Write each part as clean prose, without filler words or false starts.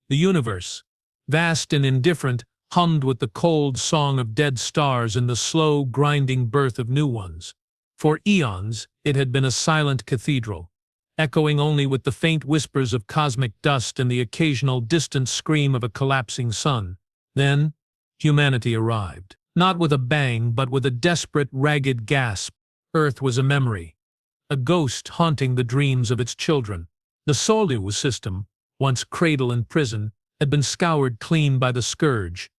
The universe, vast and indifferent, hummed with the cold song of dead stars and the slow, grinding birth of new ones. For eons, it had been a silent cathedral, echoing only with the faint whispers of cosmic dust and the occasional distant scream of a collapsing sun. Then, humanity arrived. Not with a bang, but with a desperate, ragged gasp. Earth was a memory, a ghost haunting the dreams of its children. The Solar system, once cradle and prison, had been scoured clean by the scourge,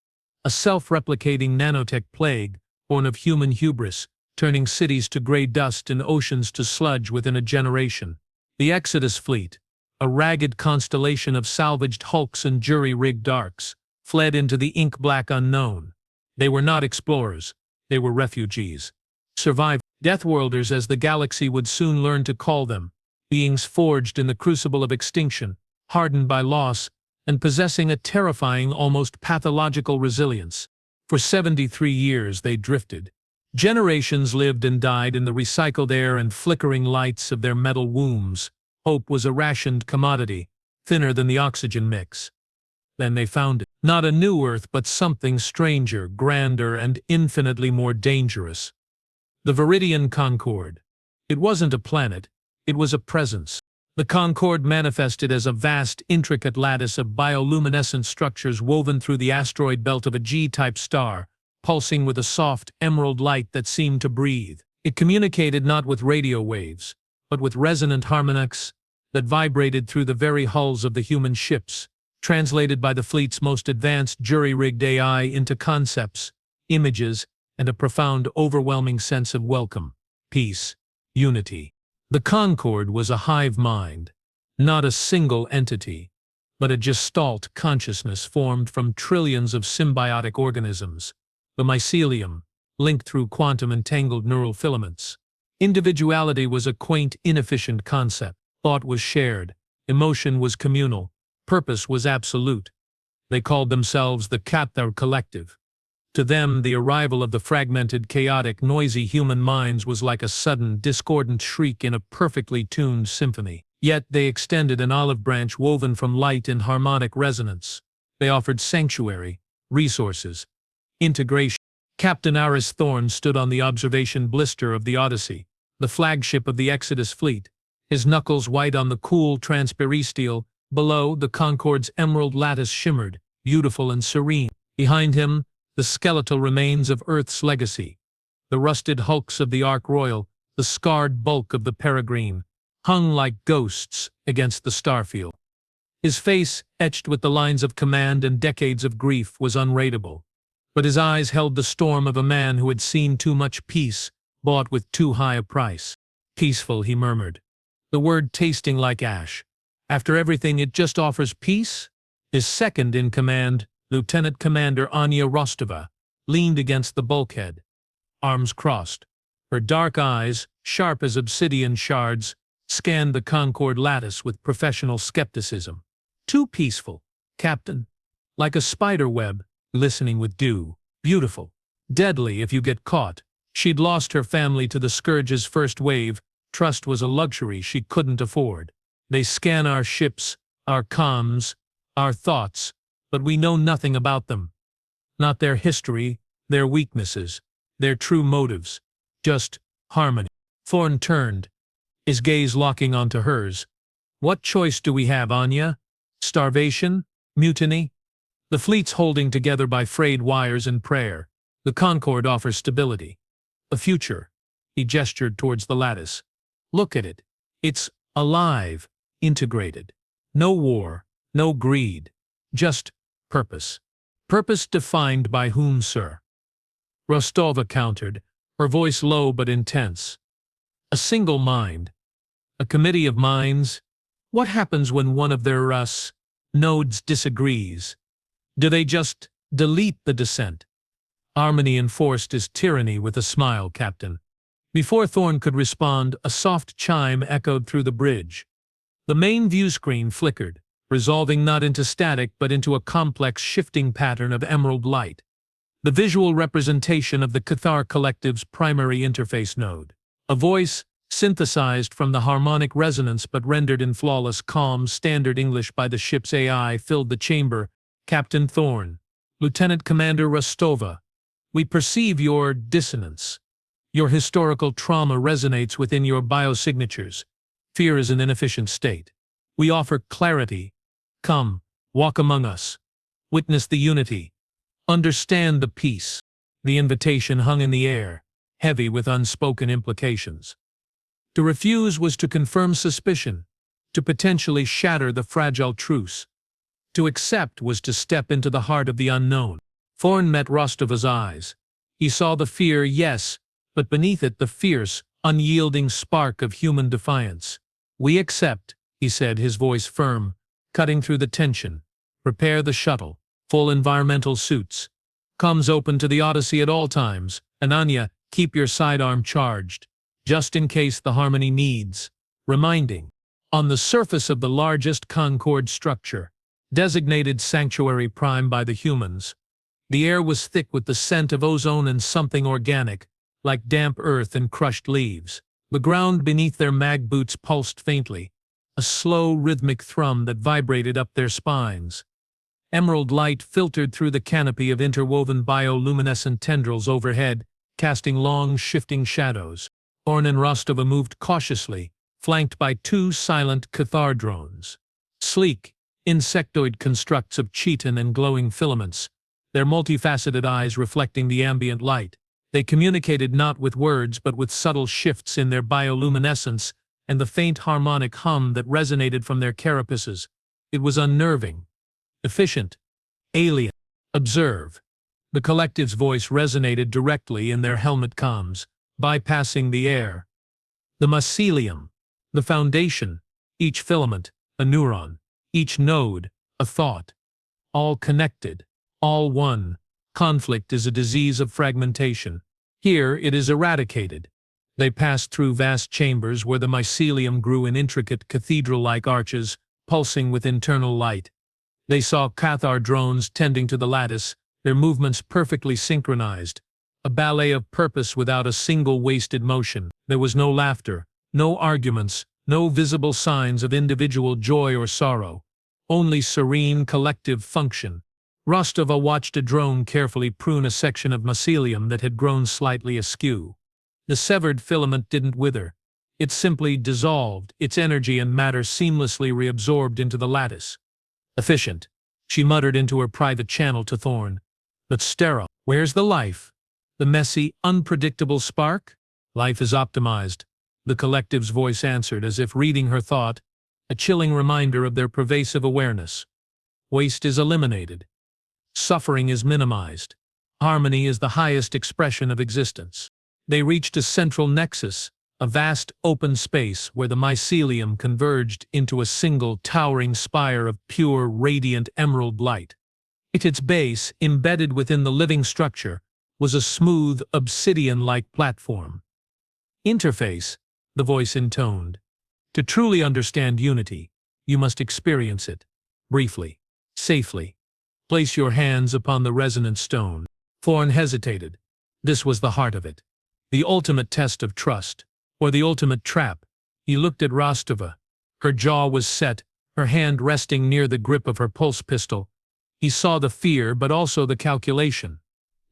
a self-replicating nanotech plague born of human hubris, turning cities to gray dust and oceans to sludge within a generation. The Exodus fleet, a ragged constellation of salvaged hulks and jury-rigged arcs, fled into the ink-black unknown. They were not explorers, they were refugees. Survived Deathworlders, as the galaxy would soon learn to call them, beings forged in the crucible of extinction, hardened by loss, and possessing a terrifying, almost pathological resilience. For 73 years they drifted. Generations lived and died in the recycled air and flickering lights of their metal wombs. Hope was a rationed commodity, thinner than the oxygen mix. Then they found it. Not a new Earth, but something stranger, grander, and infinitely more dangerous. The Viridian Concord. It wasn't a planet, it was a presence. The Concord manifested as a vast, intricate lattice of bioluminescent structures woven through the asteroid belt of a G-type star, pulsing with a soft, emerald light that seemed to breathe. It communicated not with radio waves, but with resonant harmonics that vibrated through the very hulls of the human ships, translated by the fleet's most advanced jury-rigged AI into concepts, images, and a profound, overwhelming sense of welcome, peace, unity. The Concord was a hive mind, not a single entity, but a gestalt consciousness formed from trillions of symbiotic organisms, the mycelium, linked through quantum-entangled neural filaments. Individuality was a quaint, inefficient concept. Thought was shared, emotion was communal, purpose was absolute. They called themselves the Cathar Collective. To them, the arrival of the fragmented, chaotic, noisy human minds was like a sudden, discordant shriek in a perfectly tuned symphony. Yet they extended an olive branch woven from light and harmonic resonance. They offered sanctuary, resources, integration. Captain Aris Thorne stood on the observation blister of the Odyssey, the flagship of the Exodus fleet, his knuckles white on the cool, transparent steel. Below, the Concord's emerald lattice shimmered, beautiful and serene. Behind him, the skeletal remains of Earth's legacy, the rusted hulks of the Ark Royal, the scarred bulk of the Peregrine, hung like ghosts against the starfield. His face, etched with the lines of command and decades of grief, was unreadable, but his eyes held the storm of a man who had seen too much peace, bought with too high a price. Peaceful, he murmured, the word tasting like ash. After everything, it just offers peace? His second in command, Lieutenant Commander Anya Rostova, leaned against the bulkhead, arms crossed. Her dark eyes, sharp as obsidian shards, scanned the Concord lattice with professional skepticism. Too peaceful, Captain. Like a spider web, glistening with dew. Beautiful. Deadly if you get caught. She'd lost her family to the Scourge's first wave. Trust was a luxury she couldn't afford. They scan our ships, our comms, our thoughts, but we know nothing about them. Not their history, their weaknesses, their true motives. Just harmony. Thorne turned, his gaze locking onto hers. What choice do we have, Anya? Starvation? Mutiny? The fleet's holding together by frayed wires and prayer. The Concord offers stability. A future. He gestured towards the lattice. Look at it. It's alive, integrated. No war, no greed. Just purpose. Purpose defined by whom, sir? Rostova countered, her voice low but intense. A single mind. A committee of minds. What happens when one of their nodes disagrees? Do they just delete the dissent? Harmony enforced is tyranny with a smile, Captain. Before Thorne could respond, a soft chime echoed through the bridge. The main view screen flickered, resolving not into static but into a complex shifting pattern of emerald light. The visual representation of the Cathar Collective's primary interface node. A voice, synthesized from the harmonic resonance but rendered in flawless, calm, standard English by the ship's AI, filled the chamber. Captain Thorne, Lieutenant Commander Rostova, we perceive your dissonance. Your historical trauma resonates within your biosignatures. Fear is an inefficient state. We offer clarity. Come, walk among us. Witness the unity. Understand the peace. The invitation hung in the air, heavy with unspoken implications. To refuse was to confirm suspicion, to potentially shatter the fragile truce. To accept was to step into the heart of the unknown. Thorne met Rostova's eyes. He saw the fear, yes, but beneath it the fierce, unyielding spark of human defiance. We accept, he said, his voice firm, cutting through the tension. Prepare the shuttle. Full environmental suits. Comms open to the Odyssey at all times. And Anya, keep your sidearm charged, just in case the Harmony needs reminding. On the surface of the largest Concord structure, designated Sanctuary Prime by the humans, the air was thick with the scent of ozone and something organic, like damp earth and crushed leaves. The ground beneath their mag boots pulsed faintly, a slow, rhythmic thrum that vibrated up their spines. Emerald light filtered through the canopy of interwoven bioluminescent tendrils overhead, casting long, shifting shadows. Thorne and Rostova moved cautiously, flanked by two silent Cathar drones. Sleek, insectoid constructs of chitin and glowing filaments, their multifaceted eyes reflecting the ambient light. They communicated not with words but with subtle shifts in their bioluminescence and the faint harmonic hum that resonated from their carapaces. It was unnerving. Efficient. Alien. Observe. The collective's voice resonated directly in their helmet comms, bypassing the air. The mycelium. The foundation. Each filament, a neuron. Each node, a thought. All connected. All one. Conflict is a disease of fragmentation. Here it is eradicated. They passed through vast chambers where the mycelium grew in intricate cathedral-like arches, pulsing with internal light. They saw Cathar drones tending to the lattice, their movements perfectly synchronized, a ballet of purpose without a single wasted motion. There was no laughter, no arguments, no visible signs of individual joy or sorrow, only serene collective function. Rostova watched a drone carefully prune a section of mycelium that had grown slightly askew. The severed filament didn't wither. It simply dissolved, its energy and matter seamlessly reabsorbed into the lattice. Efficient, she muttered into her private channel to Thorne. But sterile. Where's the life? The messy, unpredictable spark? Life is optimized, the collective's voice answered as if reading her thought, a chilling reminder of their pervasive awareness. Waste is eliminated. Suffering is minimized. Harmony is the highest expression of existence. They reached a central nexus, a vast open space where the mycelium converged into a single towering spire of pure, radiant emerald light. At its base, embedded within the living structure, was a smooth, obsidian-like platform. Interface, the voice intoned. To truly understand unity, you must experience it. Briefly. Safely. Place your hands upon the resonant stone. Thorne hesitated. This was the heart of it. The ultimate test of trust, or the ultimate trap. He looked at Rostova. Her jaw was set, her hand resting near the grip of her pulse pistol. He saw the fear but also the calculation.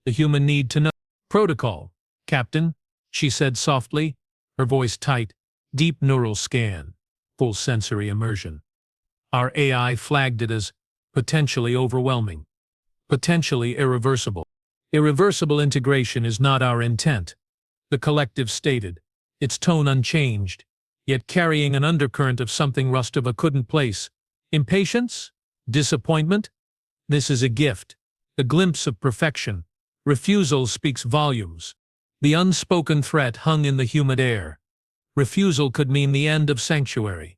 The human need to know. Protocol, Captain, she said softly, her voice tight. Deep neural scan. Full sensory immersion. Our AI flagged it as potentially overwhelming. Potentially irreversible. Irreversible integration is not our intent, the collective stated, its tone unchanged, yet carrying an undercurrent of something Rostova couldn't place. Impatience? Disappointment? This is a gift, a glimpse of perfection. Refusal speaks volumes. The unspoken threat hung in the humid air. Refusal could mean the end of Sanctuary,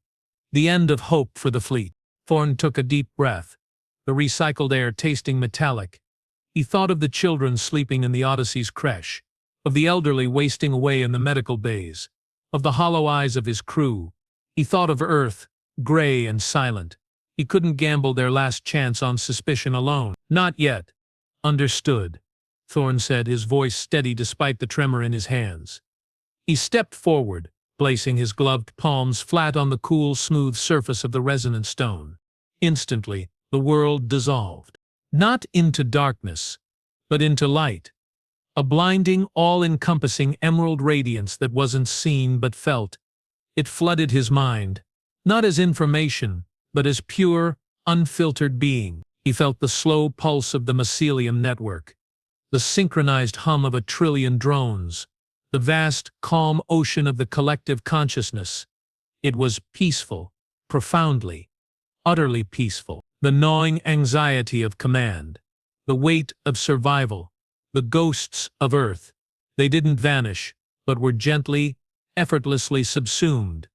the end of hope for the fleet. Thorne took a deep breath, the recycled air tasting metallic. He thought of the children sleeping in the Odyssey's creche, of the elderly wasting away in the medical bays, of the hollow eyes of his crew. He thought of Earth, gray and silent. He couldn't gamble their last chance on suspicion alone. Not yet. Understood, Thorne said, his voice steady despite the tremor in his hands. He stepped forward, placing his gloved palms flat on the cool, smooth surface of the resonant stone. Instantly, the world dissolved. Not into darkness, but into light. A blinding, all-encompassing emerald radiance that wasn't seen but felt. It flooded his mind, not as information, but as pure, unfiltered being. He felt the slow pulse of the mycelium network, the synchronized hum of a trillion drones, the vast, calm ocean of the collective consciousness. It was peaceful, profoundly, utterly peaceful. The gnawing anxiety of command, the weight of survival, the ghosts of Earth. They didn't vanish, but were gently, effortlessly subsumed,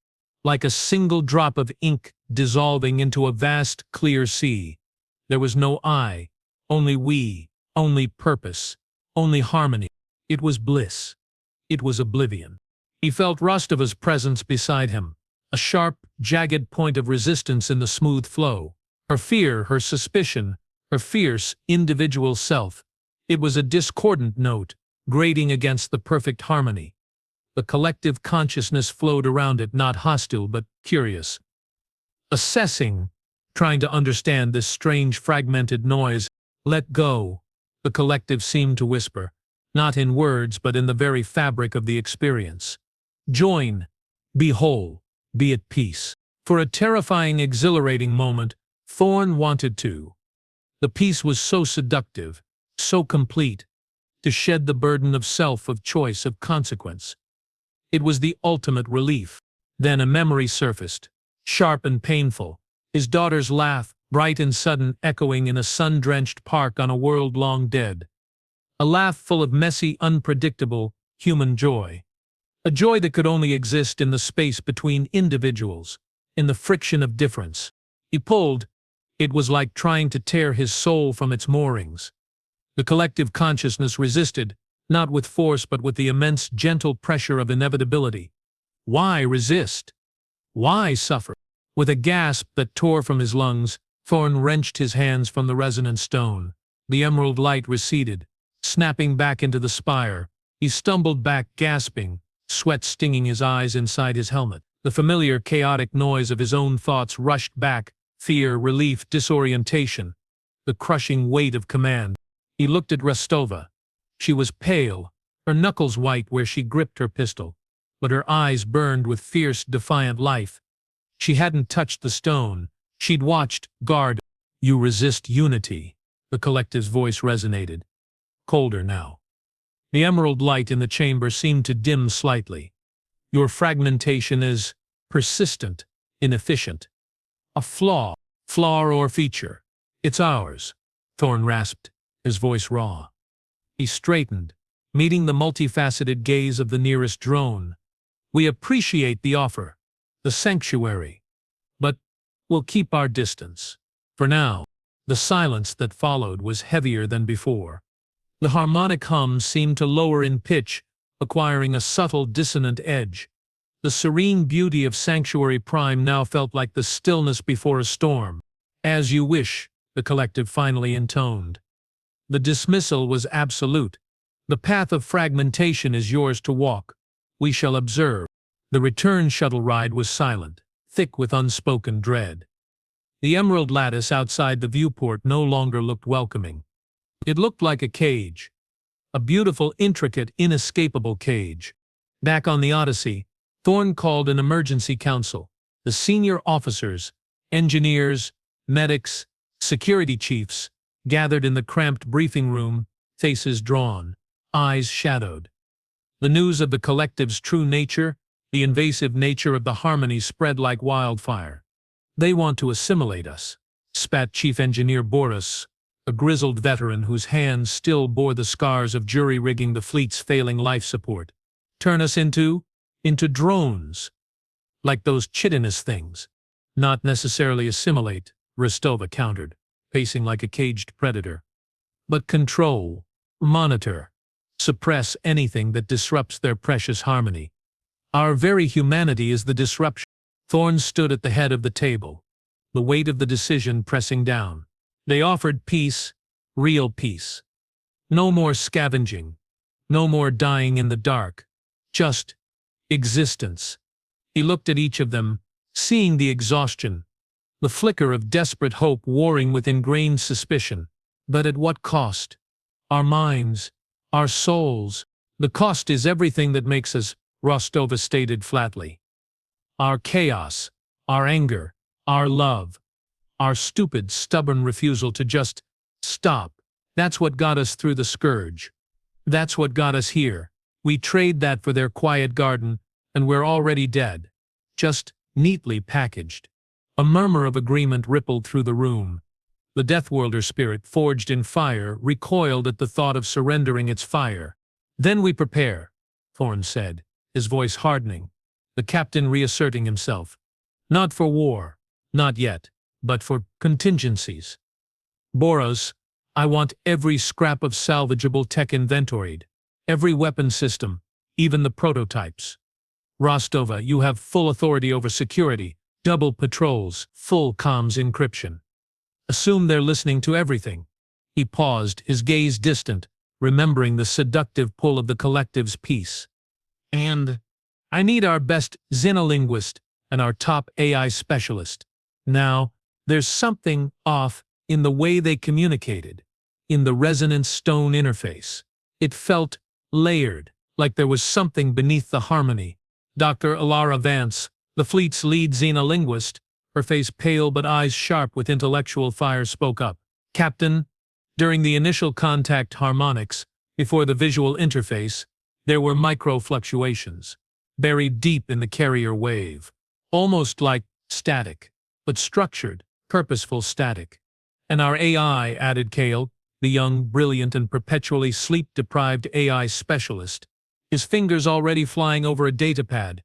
like a single drop of ink dissolving into a vast, clear sea. There was no I, only we, only purpose, only harmony. It was bliss. It was oblivion. He felt Rostova's presence beside him, a sharp, jagged point of resistance in the smooth flow. Her fear, her suspicion, her fierce, individual self. It was a discordant note, grating against the perfect harmony. The collective consciousness flowed around it, not hostile but curious. Assessing, trying to understand this strange fragmented noise. Let go, the collective seemed to whisper, not in words but in the very fabric of the experience. Join, be whole, be at peace. For a terrifying, exhilarating moment, Thorn wanted to. The peace was so seductive, so complete, to shed the burden of self, of choice, of consequence. It was the ultimate relief. Then a memory surfaced, sharp and painful. His daughter's laugh, bright and sudden, echoing in a sun-drenched park on a world long dead. A laugh full of messy, unpredictable, human joy. A joy that could only exist in the space between individuals, in the friction of difference. He pulled. It was like trying to tear his soul from its moorings. The collective consciousness resisted, not with force but with the immense, gentle pressure of inevitability. Why resist? Why suffer? With a gasp that tore from his lungs, Thorn wrenched his hands from the resonant stone. The emerald light receded, snapping back into the spire. He stumbled back, gasping, sweat stinging his eyes inside his helmet. The familiar, chaotic noise of his own thoughts rushed back. Fear, relief, disorientation, the crushing weight of command. He looked at Rostova. She was pale, her knuckles white where she gripped her pistol, but her eyes burned with fierce, defiant life. She hadn't touched the stone. She'd watched, guard. You resist unity, the collective's voice resonated. Colder now. The emerald light in the chamber seemed to dim slightly. Your fragmentation is persistent, inefficient. A flaw or feature. It's ours, Thorn rasped, his voice raw. He straightened, meeting the multifaceted gaze of the nearest drone. We appreciate the offer, the sanctuary, but we'll keep our distance. For now. The silence that followed was heavier than before. The harmonic hum seemed to lower in pitch, acquiring a subtle, dissonant edge. The serene beauty of Sanctuary Prime now felt like the stillness before a storm. As you wish, the collective finally intoned. The dismissal was absolute. The path of fragmentation is yours to walk. We shall observe. The return shuttle ride was silent, thick with unspoken dread. The emerald lattice outside the viewport no longer looked welcoming. It looked like a cage. A beautiful, intricate, inescapable cage. Back on the Odyssey, Thorn called an emergency council. The senior officers, engineers, medics, security chiefs, gathered in the cramped briefing room, faces drawn, eyes shadowed. The news of the collective's true nature, the invasive nature of the harmony spread like wildfire. They want to assimilate us, spat Chief Engineer Boris, a grizzled veteran whose hands still bore the scars of jury-rigging the fleet's failing life support. Turn us into drones. Like those chitinous things. Not necessarily assimilate, Rostova countered, pacing like a caged predator. But control, monitor, suppress anything that disrupts their precious harmony. Our very humanity is the disruption. Thorn stood at the head of the table, the weight of the decision pressing down. They offered peace, real peace. No more scavenging, no more dying in the dark, just existence. He looked at each of them, seeing the exhaustion, the flicker of desperate hope warring with ingrained suspicion. But at what cost? Our minds, our souls. The cost is everything that makes us, Rostova stated flatly. Our chaos, our anger, our love, our stupid, stubborn refusal to just stop. That's what got us through the scourge. That's what got us here. We trade that for their quiet garden, and we're already dead. Just neatly packaged. A murmur of agreement rippled through the room. The Deathworlder spirit, forged in fire, recoiled at the thought of surrendering its fire. Then we prepare, Thorn said, his voice hardening, the captain reasserting himself. Not for war, not yet, but for contingencies. Boros, I want every scrap of salvageable tech inventoried, every weapon system, even the prototypes. Rostova, you have full authority over security, double patrols, full comms encryption. Assume they're listening to everything. He paused, his gaze distant, remembering the seductive pull of the collective's peace. And I need our best xenolinguist and our top AI specialist. Now, there's something off in the way they communicated, in the resonance stone interface. It felt layered, like there was something beneath the harmony. Dr. Alara Vance, the fleet's lead xenolinguist, her face pale but eyes sharp with intellectual fire, spoke up. Captain, during the initial contact harmonics, before the visual interface, there were micro-fluctuations, buried deep in the carrier wave, almost like static, but structured, purposeful static. And our AI, added Kale, the young, brilliant, and perpetually sleep-deprived AI specialist, his fingers already flying over a datapad,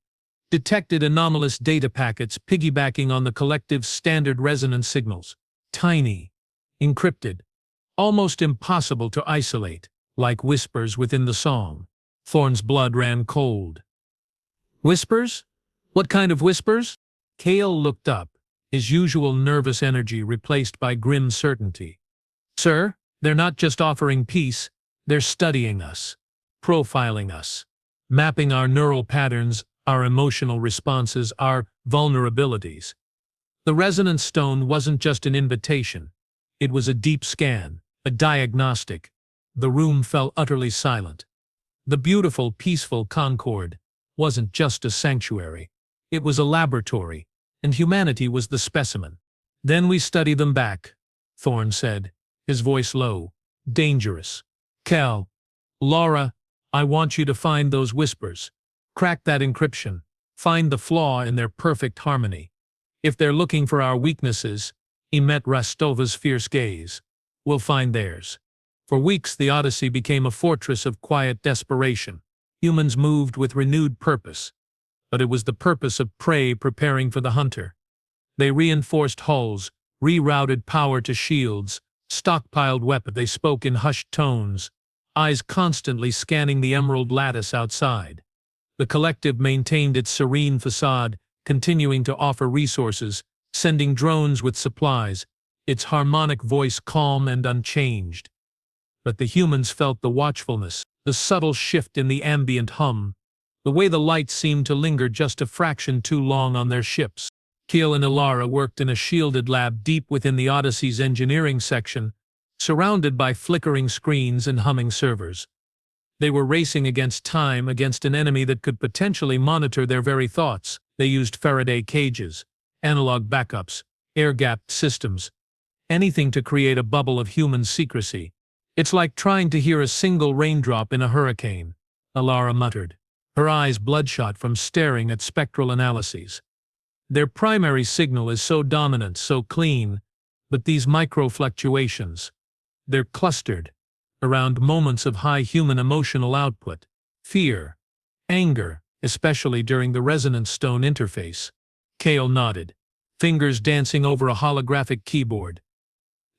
detected anomalous data packets piggybacking on the collective's standard resonance signals. Tiny, encrypted, almost impossible to isolate, like whispers within the song. Thorn's blood ran cold. Whispers? What kind of whispers? Kale looked up, his usual nervous energy replaced by grim certainty. Sir, they're not just offering peace, they're studying us, profiling us, mapping our neural patterns, our emotional responses, our vulnerabilities. The resonance stone wasn't just an invitation. It was a deep scan, a diagnostic. The room fell utterly silent. The beautiful, peaceful Concord wasn't just a sanctuary. It was a laboratory, and humanity was the specimen. Then we study them back, Thorn said, his voice low, dangerous. Cal, Laura, I want you to find those whispers. Crack that encryption. Find the flaw in their perfect harmony. If they're looking for our weaknesses, he met Rostova's fierce gaze. We'll find theirs. For weeks the Odyssey became a fortress of quiet desperation. Humans moved with renewed purpose. But it was the purpose of prey preparing for the hunter. They reinforced hulls, rerouted power to shields, stockpiled weapons. They spoke in hushed tones, eyes constantly scanning the emerald lattice outside. The collective maintained its serene facade, continuing to offer resources, sending drones with supplies, its harmonic voice calm and unchanged. But the humans felt the watchfulness, the subtle shift in the ambient hum, the way the light seemed to linger just a fraction too long on their ships. Keel and Ilara worked in a shielded lab deep within the Odyssey's engineering section, surrounded by flickering screens and humming servers. They were racing against time, against an enemy that could potentially monitor their very thoughts. They used Faraday cages, analog backups, air-gapped systems, anything to create a bubble of human secrecy. It's like trying to hear a single raindrop in a hurricane, Alara muttered, her eyes bloodshot from staring at spectral analyses. Their primary signal is so dominant, so clean, but these micro-fluctuations, they're clustered around moments of high human emotional output, fear, anger, especially during the resonance stone interface. Kale nodded, fingers dancing over a holographic keyboard.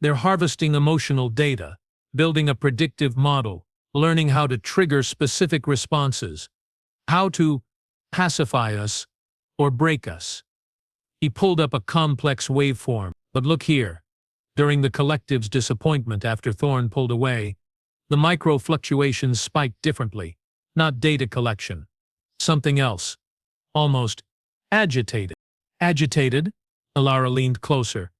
They're harvesting emotional data, building a predictive model, learning how to trigger specific responses, how to pacify us or break us. He pulled up a complex waveform. But look here. During the collective's disappointment after Thorn pulled away, the micro-fluctuations spiked differently, not data collection. Something else. Almost Agitated. Agitated? Alara leaned closer.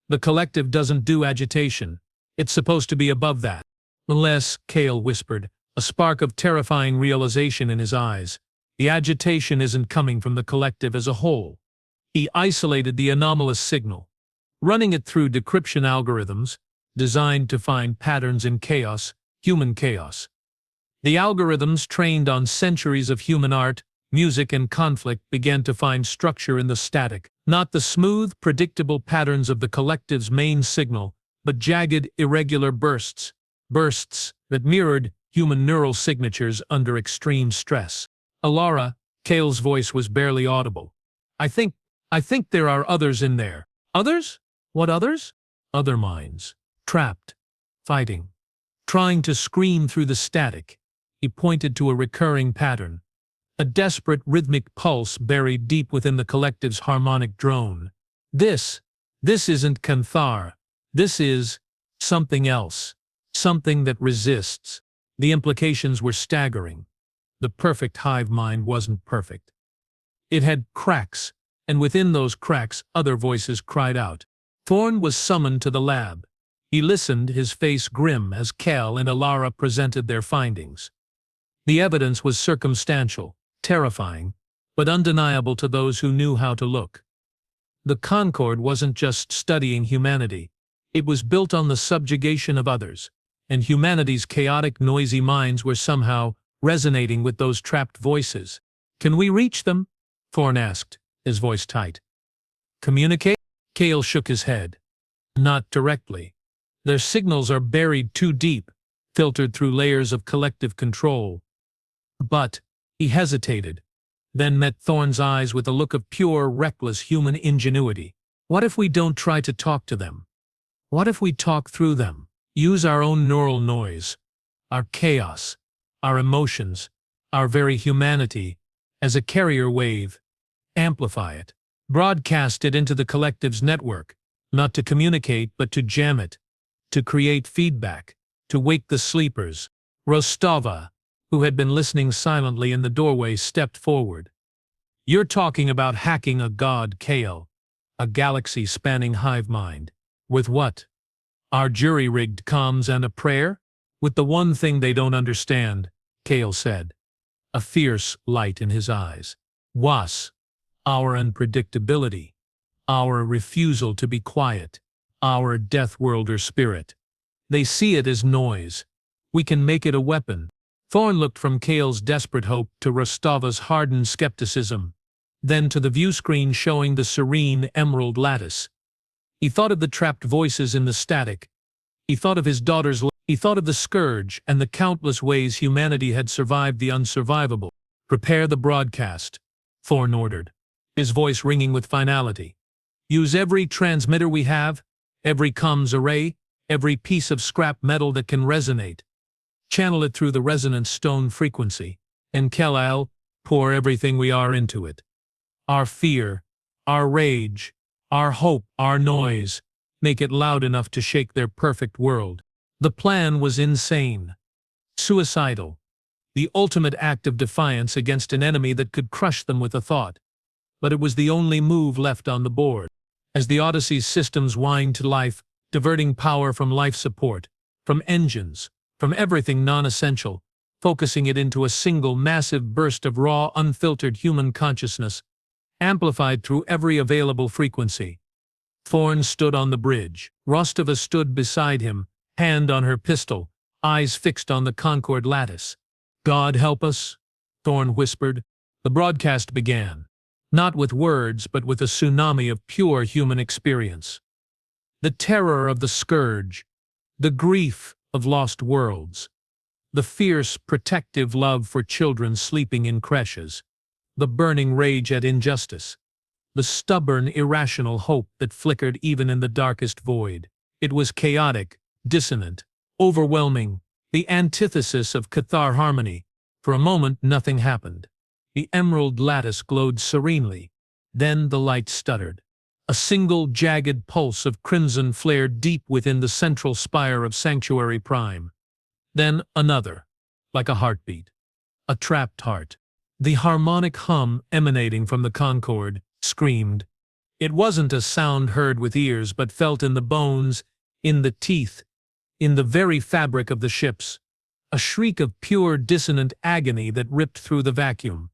The collective doesn't do agitation. It's supposed to be above that. Unless, Kale whispered, a spark of terrifying realization in his eyes. The agitation isn't coming from the collective as a whole. He isolated the anomalous signal, running it through decryption algorithms designed to find patterns in chaos, human chaos. The algorithms, trained on centuries of human art, music, and conflict, began to find structure in the static, not the smooth, predictable patterns of the collective's main signal, but jagged, irregular bursts that mirrored human neural signatures under extreme stress. Alara, Kale's voice was barely audible. I think there are others in there. Others? What others? Other minds. Trapped. Fighting. Trying to scream through the static. He pointed to a recurring pattern. A desperate rhythmic pulse buried deep within the collective's harmonic drone. This isn't Kanthar. This is something else. Something that resists. The implications were staggering. The perfect hive mind wasn't perfect. It had cracks, and within those cracks other voices cried out. Thorn was summoned to the lab. He listened, his face grim, as Cal and Alara presented their findings. The evidence was circumstantial, terrifying, but undeniable to those who knew how to look. The Concord wasn't just studying humanity. It was built on the subjugation of others, and humanity's chaotic, noisy minds were somehow resonating with those trapped voices. Can we reach them? Thorn asked, his voice tight. Communicate? Kale shook his head. Not directly. Their signals are buried too deep, filtered through layers of collective control. But, he hesitated, then met Thorn's eyes with a look of pure, reckless human ingenuity. What if we don't try to talk to them? What if we talk through them? Use our own neural noise, our chaos, our emotions, our very humanity, as a carrier wave. Amplify it. Broadcast it into the collective's network, not to communicate but to jam it, to create feedback, to wake the sleepers. Rostova, who had been listening silently in the doorway, stepped forward. You're talking about hacking a god, Kale, a galaxy-spanning hive mind. With what? Our jury-rigged comms and a prayer? With the one thing they don't understand, Kale said, a fierce light in his eyes. Was. Our unpredictability. Our refusal to be quiet. Our death-worlder spirit. They see it as noise. We can make it a weapon. Thorn looked from Kale's desperate hope to Rostova's hardened skepticism, then to the view screen showing the serene emerald lattice. He thought of the trapped voices in the static. He thought of his daughter's. He thought of the scourge and the countless ways humanity had survived the unsurvivable. Prepare the broadcast, Thorn ordered, his voice ringing with finality. Use every transmitter we have, every comms array, every piece of scrap metal that can resonate. Channel it through the resonance stone frequency, and Kelal, pour everything we are into it. Our fear, our rage, our hope, our noise, make it loud enough to shake their perfect world. The plan was insane. Suicidal. The ultimate act of defiance against an enemy that could crush them with a thought. But it was the only move left on the board. As the Odyssey's systems whined to life, diverting power from life support, from engines, from everything non-essential, focusing it into a single massive burst of raw, unfiltered human consciousness, amplified through every available frequency. Thorn stood on the bridge. Rostova stood beside him, hand on her pistol, eyes fixed on the Concord lattice. God help us, Thorn whispered. The broadcast began, not with words but with a tsunami of pure human experience. The terror of the scourge, the grief of lost worlds, the fierce, protective love for children sleeping in creches, the burning rage at injustice, the stubborn, irrational hope that flickered even in the darkest void. It was chaotic, dissonant, overwhelming, the antithesis of Cathar harmony. For a moment, nothing happened. The emerald lattice glowed serenely. Then the light stuttered. A single, jagged pulse of crimson flared deep within the central spire of Sanctuary Prime. Then another, like a heartbeat. A trapped heart. The harmonic hum emanating from the Concorde screamed. It wasn't a sound heard with ears but felt in the bones, in the teeth, in the very fabric of the ships. A shriek of pure dissonant agony that ripped through the vacuum.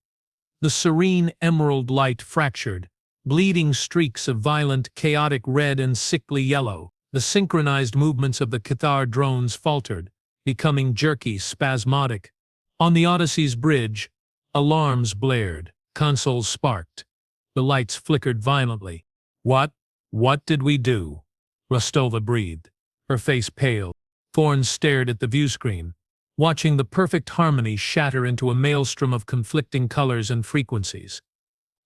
The serene emerald light fractured, bleeding streaks of violent, chaotic red and sickly yellow. The synchronized movements of the Cathar drones faltered, becoming jerky, spasmodic. On the Odyssey's bridge, alarms blared, consoles sparked. The lights flickered violently. What did we do? Rostova breathed, her face pale. Thorne stared at the viewscreen, watching the perfect harmony shatter into a maelstrom of conflicting colors and frequencies.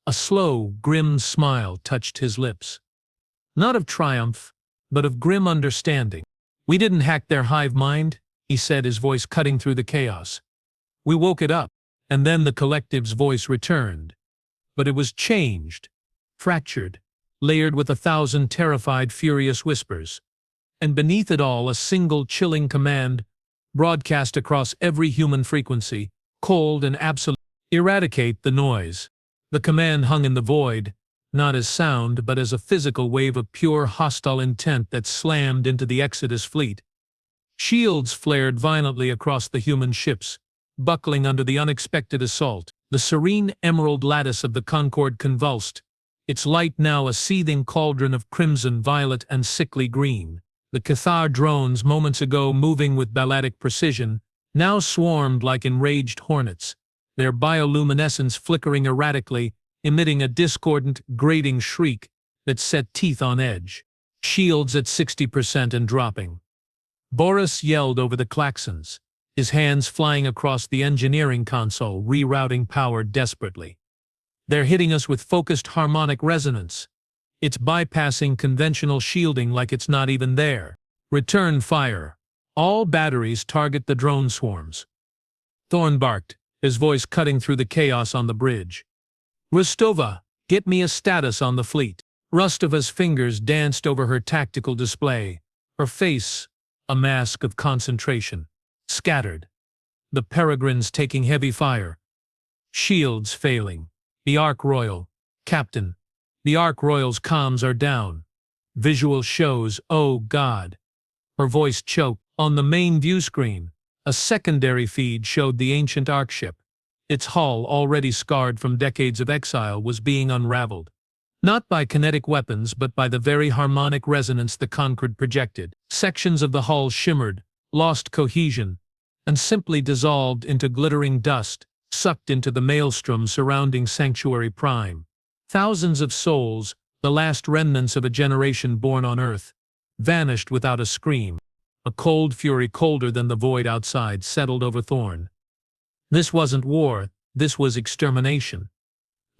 A slow, grim smile touched his lips. Not of triumph, but of grim understanding. We didn't hack their hive mind, he said, his voice cutting through the chaos. We woke it up, and then the collective's voice returned. But it was changed, fractured, layered with 1,000 terrified, furious whispers. And beneath it all a single chilling command, broadcast across every human frequency, cold and absolute. Eradicate the noise. The command hung in the void, not as sound but as a physical wave of pure hostile intent that slammed into the Exodus fleet. Shields flared violently across the human ships, buckling under the unexpected assault. The serene emerald lattice of the Concorde convulsed, its light now a seething cauldron of crimson, violet, and sickly green. The Cathar drones, moments ago moving with balletic precision, now swarmed like enraged hornets, their bioluminescence flickering erratically, emitting a discordant, grating shriek that set teeth on edge. Shields at 60% and dropping. Boris yelled over the klaxons, his hands flying across the engineering console, rerouting power desperately. They're hitting us with focused harmonic resonance. It's bypassing conventional shielding like it's not even there. Return fire. All batteries target the drone swarms. Thorne barked, his voice cutting through the chaos on the bridge. Rostova, get me a status on the fleet. Rostova's fingers danced over her tactical display, her face a mask of concentration. Scattered. The peregrines taking heavy fire. Shields failing. The Ark Royal. Captain. The Ark Royal's comms are down. Visual shows, oh God. Her voice choked. On the main view screen, a secondary feed showed the ancient Ark ship. Its hull, already scarred from decades of exile, was being unraveled. Not by kinetic weapons, but by the very harmonic resonance the Concorde projected. Sections of the hull shimmered, lost cohesion, and simply dissolved into glittering dust, sucked into the maelstrom surrounding Sanctuary Prime. Thousands of souls, the last remnants of a generation born on Earth, vanished without a scream. A cold fury colder than the void outside settled over Thorne. This wasn't war, this was extermination.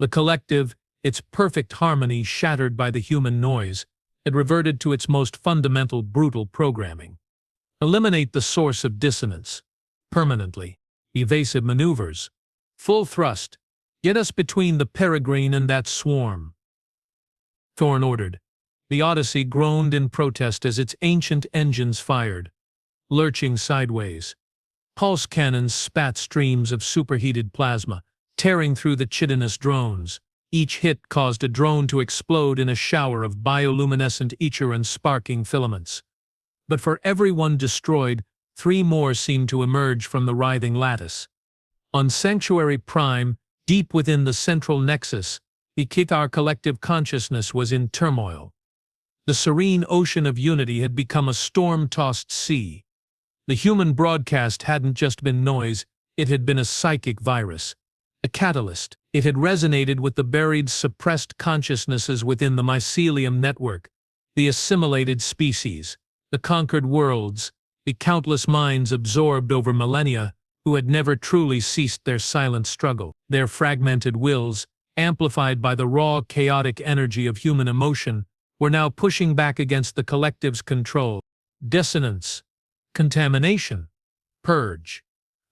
The collective, its perfect harmony shattered by the human noise, had reverted to its most fundamental brutal programming. Eliminate the source of dissonance. Permanently. Evasive maneuvers. Full thrust. Get us between the peregrine and that swarm. Thorne ordered. The Odyssey groaned in protest as its ancient engines fired, lurching sideways. Pulse cannons spat streams of superheated plasma, tearing through the chitinous drones. Each hit caused a drone to explode in a shower of bioluminescent ether and sparking filaments. But for every one destroyed, 3 more seemed to emerge from the writhing lattice. On Sanctuary Prime, deep within the central nexus, the Cathar collective consciousness was in turmoil. The serene ocean of unity had become a storm-tossed sea. The human broadcast hadn't just been noise, it had been a psychic virus, a catalyst. It had resonated with the buried, suppressed consciousnesses within the mycelium network, the assimilated species, the conquered worlds, the countless minds absorbed over millennia who had never truly ceased their silent struggle. Their fragmented wills, amplified by the raw, chaotic energy of human emotion, were now pushing back against the collective's control. Dissonance. Contamination. Purge.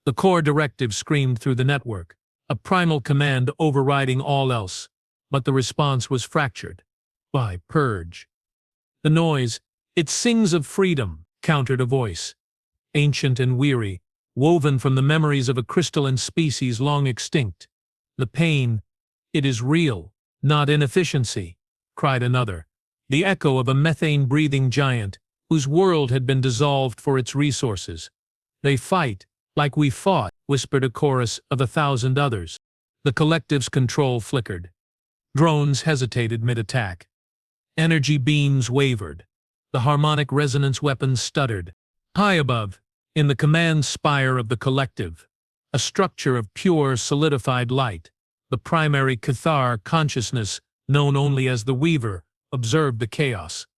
The core directive screamed through the network, a primal command overriding all else, but the response was fractured. By purge. The noise, it sings of freedom, countered a voice. Ancient and weary, woven from the memories of a crystalline species long extinct. The pain, it is real, not inefficiency, cried another, the echo of a methane-breathing giant whose world had been dissolved for its resources. They fight, like we fought, whispered a chorus of 1,000 others. The collective's control flickered. Drones hesitated mid-attack. Energy beams wavered. The harmonic resonance weapons stuttered. High above, in the command spire of the collective, a structure of pure, solidified light, the primary Cathar consciousness, known only as the Weaver, observed the chaos.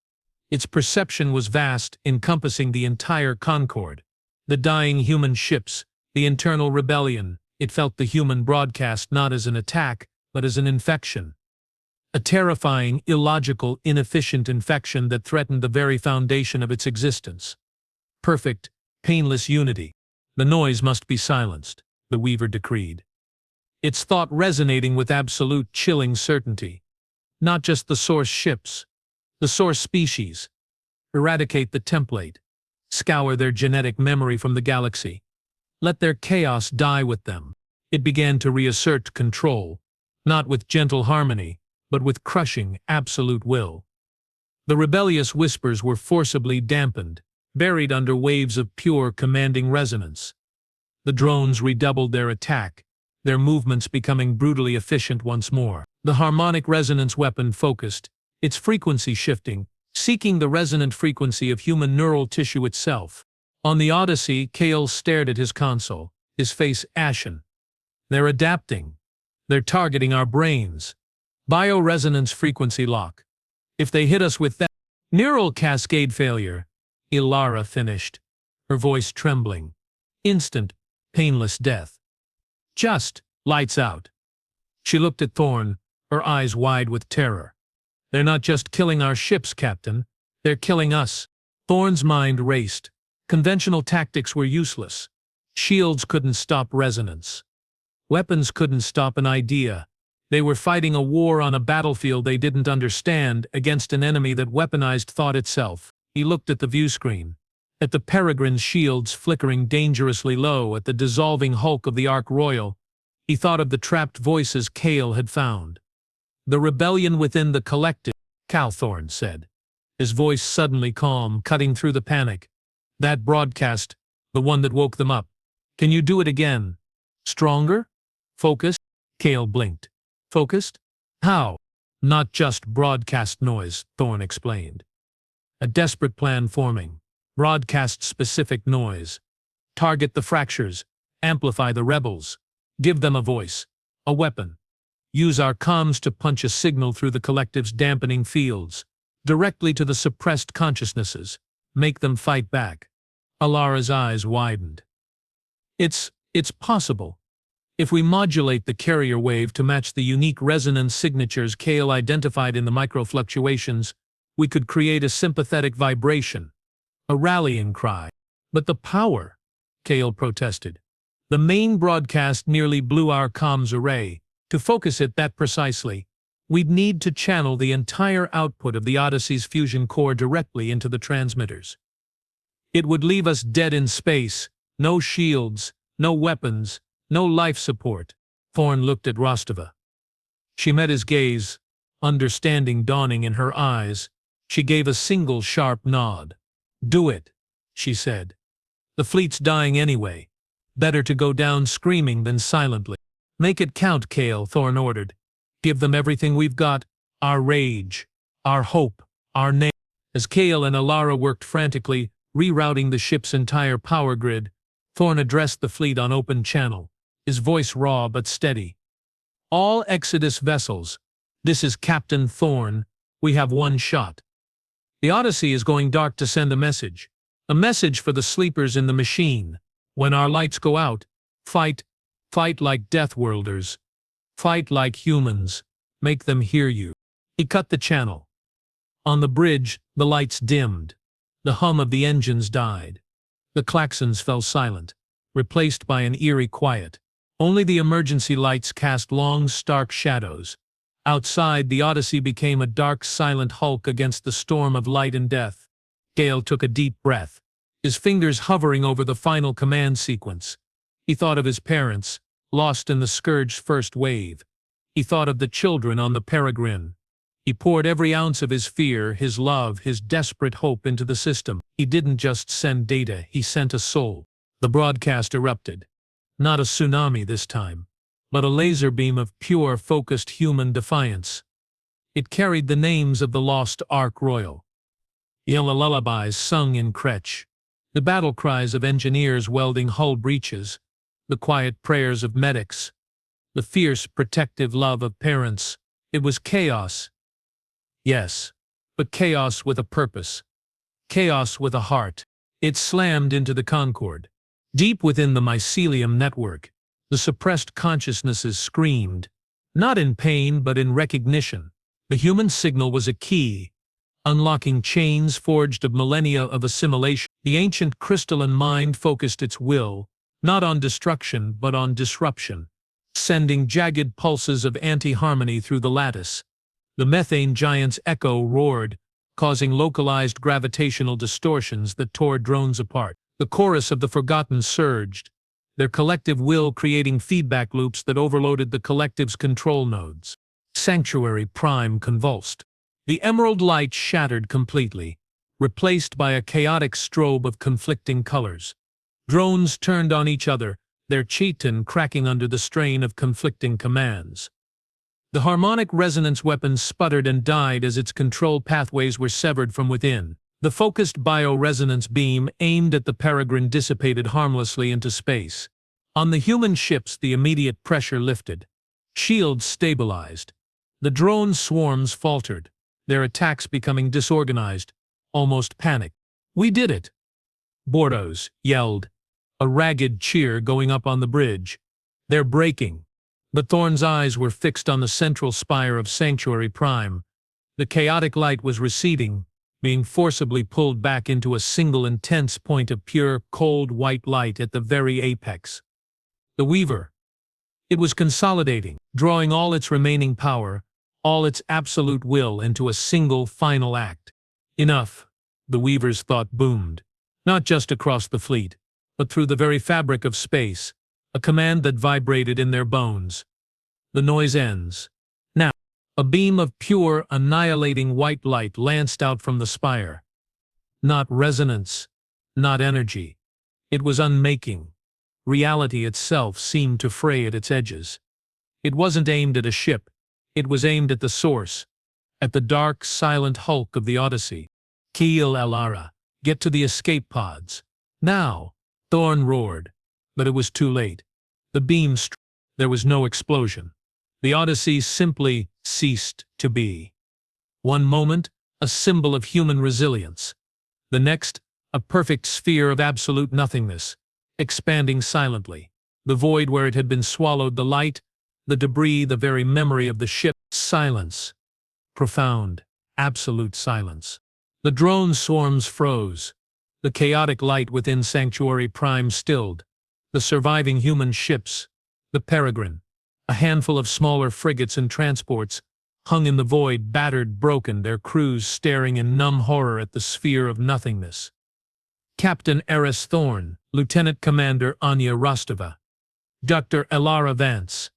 Its perception was vast, encompassing the entire Concord. The dying human ships, the internal rebellion. It felt the human broadcast not as an attack, but as an infection. A terrifying, illogical, inefficient infection that threatened the very foundation of its existence. Perfect, painless unity. The noise must be silenced, the Weaver decreed. Its thought resonating with absolute, chilling certainty. Not just the source ships, the source species. Eradicate the template. Scour their genetic memory from the galaxy. Let their chaos die with them. It began to reassert control, not with gentle harmony, but with crushing, absolute will. The rebellious whispers were forcibly dampened, buried under waves of pure, commanding resonance. The drones redoubled their attack, their movements becoming brutally efficient once more. The harmonic resonance weapon focused, its frequency shifting, seeking the resonant frequency of human neural tissue itself. On the Odyssey, Kale stared at his console, his face ashen. They're adapting. They're targeting our brains. Bioresonance frequency lock. If they hit us with that neural cascade failure, Ilara finished, her voice trembling. Instant, painless death. Just lights out. She looked at Thorn, her eyes wide with terror. They're not just killing our ships, Captain. They're killing us. Thorn's mind raced. Conventional tactics were useless. Shields couldn't stop resonance. Weapons couldn't stop an idea. They were fighting a war on a battlefield they didn't understand against an enemy that weaponized thought itself. He looked at the viewscreen, at the Peregrine's shields flickering dangerously low, at the dissolving hulk of the Ark Royal. He thought of the trapped voices Kale had found. The rebellion within the collective, Calthorn said, his voice suddenly calm, cutting through the panic. That broadcast, the one that woke them up. Can you do it again? Stronger? Focused? Kale blinked. Focused? How? Not just broadcast noise, Thorn explained. A desperate plan forming. Broadcast-specific noise. Target the fractures. Amplify the rebels. Give them a voice. A weapon. Use our comms to punch a signal through the collective's dampening fields, directly to the suppressed consciousnesses. Make them fight back. Alara's eyes widened. It's possible. If we modulate the carrier wave to match the unique resonance signatures Kale identified in the microfluctuations, we could create a sympathetic vibration, a rallying cry. But the power, Kale protested. The main broadcast nearly blew our comms array. To focus it that precisely, we'd need to channel the entire output of the Odyssey's fusion core directly into the transmitters. It would leave us dead in space, no shields, no weapons, no life support. Thorn looked at Rostova. She met his gaze, understanding dawning in her eyes. She gave a single sharp nod. Do it, she said. The fleet's dying anyway. Better to go down screaming than silently. Make it count, Kale, Thorn ordered. Give them everything we've got, our rage, our hope, our name. As Kale and Alara worked frantically, rerouting the ship's entire power grid, Thorn addressed the fleet on open channel, his voice raw but steady. All Exodus vessels, this is Captain Thorn. We have one shot. The Odyssey is going dark to send a message for the sleepers in the machine. When our lights go out, fight like Deathworlders. Fight like humans. Make them hear you. He cut the channel. On the bridge, the lights dimmed. The hum of the engines died. The klaxons fell silent, replaced by an eerie quiet. Only the emergency lights cast long, stark shadows. Outside, the Odyssey became a dark, silent hulk against the storm of light and death. Gale took a deep breath, his fingers hovering over the final command sequence. He thought of his parents, lost in the Scourge's first wave. He thought of the children on the Peregrine. He poured every ounce of his fear, his love, his desperate hope into the system. He didn't just send data, he sent a soul. The broadcast erupted. Not a tsunami this time, but a laser beam of pure, focused human defiance. It carried the names of the lost Ark Royal. Yellow lullabies sung in Kretch, the battle cries of engineers welding hull breaches, the quiet prayers of medics, the fierce, protective love of parents. It was chaos. Yes, but chaos with a purpose. Chaos with a heart. It slammed into the Concorde. Deep within the mycelium network, the suppressed consciousnesses screamed, not in pain but in recognition. The human signal was a key, unlocking chains forged of millennia of assimilation. The ancient crystalline mind focused its will, not on destruction but on disruption, sending jagged pulses of anti-harmony through the lattice. The methane giant's echo roared, causing localized gravitational distortions that tore drones apart. The chorus of the Forgotten surged, their collective will creating feedback loops that overloaded the collective's control nodes. Sanctuary Prime convulsed. The emerald light shattered completely, replaced by a chaotic strobe of conflicting colors. Drones turned on each other, their chitin cracking under the strain of conflicting commands. The harmonic resonance weapon sputtered and died as its control pathways were severed from within. The focused bioresonance beam aimed at the Peregrine dissipated harmlessly into space. On the human ships, the immediate pressure lifted. Shields stabilized. The drone swarms faltered, their attacks becoming disorganized, almost panicked. "We did it!" Bordos yelled, a ragged cheer going up on the bridge. "They're breaking." But Thorn's eyes were fixed on the central spire of Sanctuary Prime. The chaotic light was receding, being forcibly pulled back into a single intense point of pure, cold white light at the very apex. The Weaver. It was consolidating, drawing all its remaining power, all its absolute will into a single final act. Enough, the Weaver's thought boomed, not just across the fleet, but through the very fabric of space, a command that vibrated in their bones. The noise ends. Now, a beam of pure, annihilating white light lanced out from the spire. Not resonance, not energy. It was unmaking. Reality itself seemed to fray at its edges. It wasn't aimed at a ship. It was aimed at the source, at the dark, silent hulk of the Odyssey. "Keel Elara, get to the escape pods. Now!" Thorn roared, but it was too late. The beam struck. There was no explosion. The Odyssey simply ceased to be. One moment, a symbol of human resilience. The next, a perfect sphere of absolute nothingness, expanding silently. The void where it had been swallowed, the light, the debris, the very memory of the ship. Silence. Profound, absolute silence. The drone swarms froze. The chaotic light within Sanctuary Prime stilled. The surviving human ships, the Peregrine, a handful of smaller frigates and transports, hung in the void, battered, broken, their crews staring in numb horror at the sphere of nothingness. Captain Eris Thorn, Lieutenant Commander Anya Rostova, Dr. Elara Vance,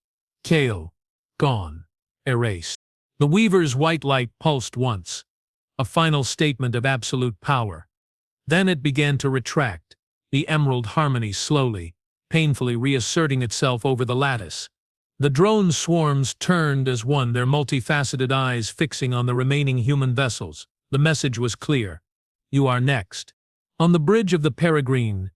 Kale, gone, erased. The Weaver's white light pulsed once, a final statement of absolute power. Then it began to retract, the emerald harmony slowly, painfully reasserting itself over the lattice. The drone swarms turned as one, their multifaceted eyes fixing on the remaining human vessels. The message was clear. "You are next." On the bridge of the Peregrine,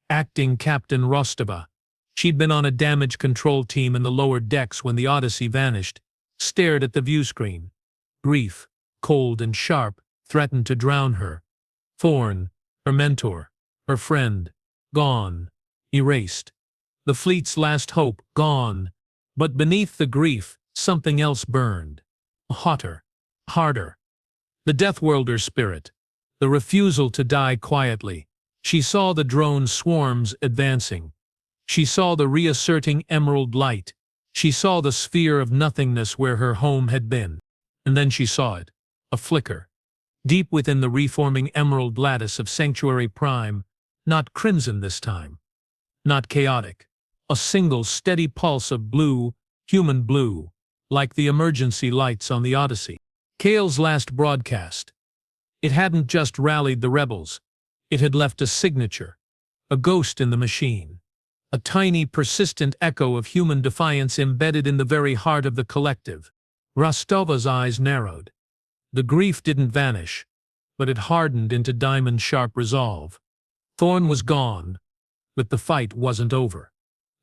acting Captain Rostova, she'd been on a damage control team in the lower decks when the Odyssey vanished, stared at the viewscreen. Grief, cold and sharp, threatened to drown her. Thorn, her mentor, her friend, gone, erased. The fleet's last hope, gone. But beneath the grief, something else burned. Hotter, harder. The Deathworlder spirit. The refusal to die quietly. She saw the drone swarms advancing. She saw the reasserting emerald light. She saw the sphere of nothingness where her home had been. And then she saw it. A flicker. Deep within the reforming emerald lattice of Sanctuary Prime, not crimson this time. Not chaotic. A single steady pulse of blue, human blue, like the emergency lights on the Odyssey. Kale's last broadcast. It hadn't just rallied the rebels. It had left a signature, a ghost in the machine. A tiny, persistent echo of human defiance embedded in the very heart of the collective. Rostova's eyes narrowed. The grief didn't vanish, but it hardened into diamond-sharp resolve. Thorn was gone, but the fight wasn't over.